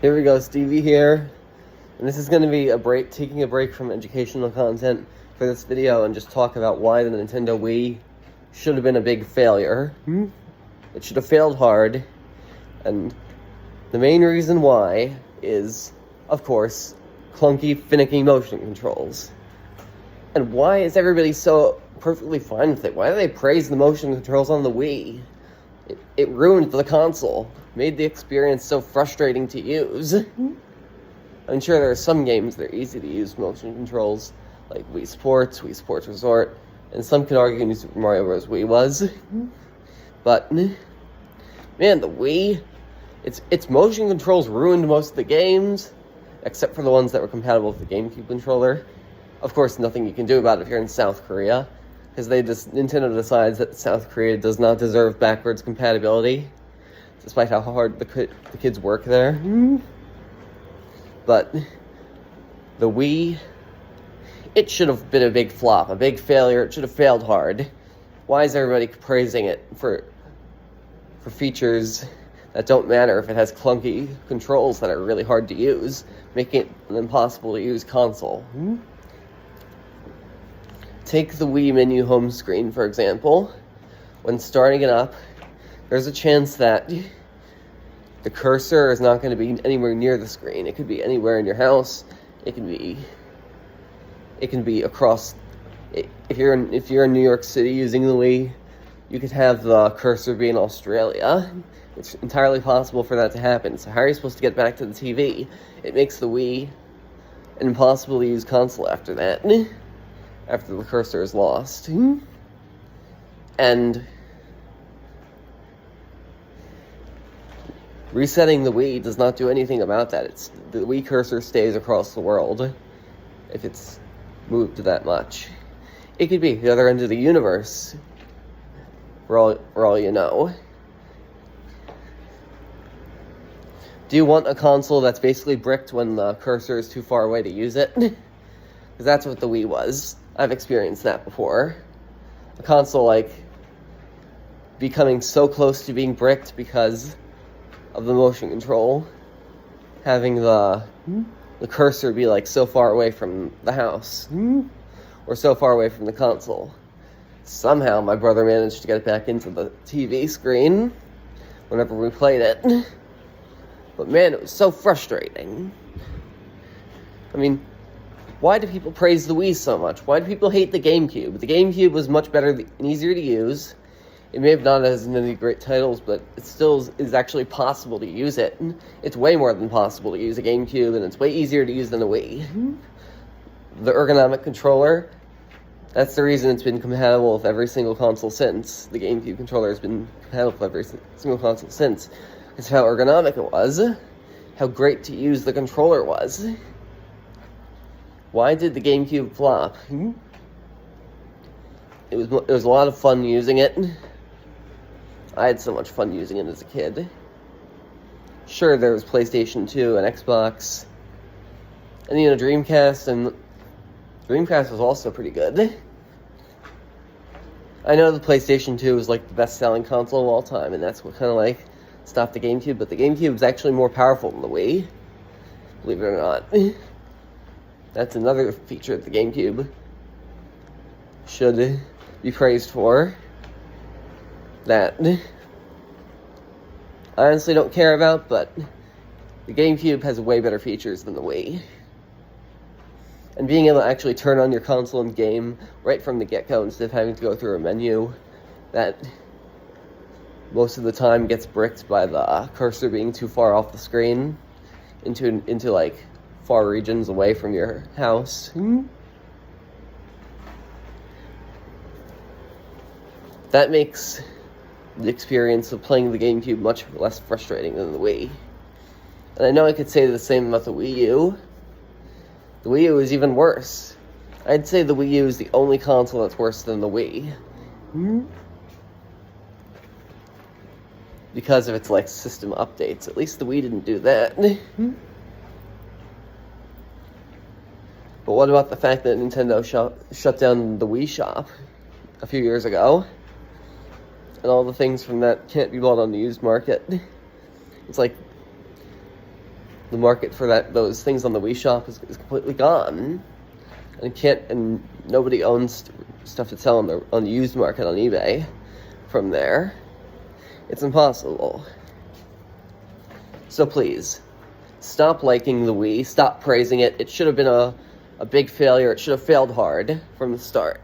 Here we go, Stevie here. And this is going to be taking a break from educational content for this video and just talk about why the Nintendo Wii should have been a big failure. It should have failed hard. And the main reason why is, of course, clunky, finicky motion controls. And why is everybody so perfectly fine with it? Why do they praise the motion controls on the Wii? It ruined the console, made the experience so frustrating to use. I'm sure there are some games that are easy to use motion controls, like Wii Sports Resort, and some could argue New Super Mario Bros. Wii was. But, man, the Wii, its motion controls ruined most of the games, except for the ones that were compatible with the GameCube controller. Of course, nothing you can do about it if you're in South Korea, because Nintendo decides that South Korea does not deserve backwards compatibility, despite how hard the kids work there. But the Wii, it should have been a big flop, a big failure. It should have failed hard. Why is everybody praising it for features that don't matter if it has clunky controls that are really hard to use, making it an impossible to use console? Take the Wii menu home screen, for example. When starting it up, there's a chance that the cursor is not going to be anywhere near the screen. It could be anywhere in your house. It can be across. If you're in New York City using the Wii, you could have the cursor be in Australia. It's entirely possible for that to happen. So how are you supposed to get back to the TV? It makes the Wii an impossible to use console after that, after the cursor is lost. And resetting the Wii does not do anything about that. The Wii cursor stays across the world if it's moved that much. It could be the other end of the universe, for all you know. Do you want a console that's basically bricked when the cursor is too far away to use it? Because that's what the Wii was. I've experienced that before. A console, becoming so close to being bricked because of the motion control. Having the cursor be, so far away from the house. Or so far away from the console. Somehow, my brother managed to get it back into the TV screen whenever we played it. But man, it was so frustrating. I mean, why do people praise the Wii so much? Why do people hate the GameCube? The GameCube was much better and easier to use. It may have not as many great titles, but it still is actually possible to use it. It's way more than possible to use a GameCube, and it's way easier to use than a Wii. The ergonomic controller, that's the reason it's been compatible with every single console since. The GameCube controller has been compatible with every single console since. It's how ergonomic it was, how great to use the controller was. Why did the GameCube flop? It was a lot of fun using it. I had so much fun using it as a kid. Sure, there was PlayStation 2 and Xbox, and Dreamcast, and Dreamcast was also pretty good. I know the PlayStation 2 was the best-selling console of all time, and that's what kind of stopped the GameCube, but the GameCube is actually more powerful than the Wii, believe it or not. That's another feature that the GameCube should be praised for, that I honestly don't care about, but the GameCube has way better features than the Wii. And being able to actually turn on your console and game right from the get-go instead of having to go through a menu that most of the time gets bricked by the cursor being too far off the screen into far regions away from your house. That makes the experience of playing the GameCube much less frustrating than the Wii. And I know I could say the same about the Wii U. The Wii U is even worse. I'd say the Wii U is the only console that's worse than the Wii. Because of its system updates. At least the Wii didn't do that. But what about the fact that Nintendo shut down the Wii shop a few years ago? And all the things from that can't be bought on the used market. It's the market for those things on the Wii Shop is completely gone, and nobody owns stuff to sell on the used market on eBay from there. It's impossible. So please, stop liking the Wii. Stop praising it. It should have been a big failure. It should have failed hard from the start.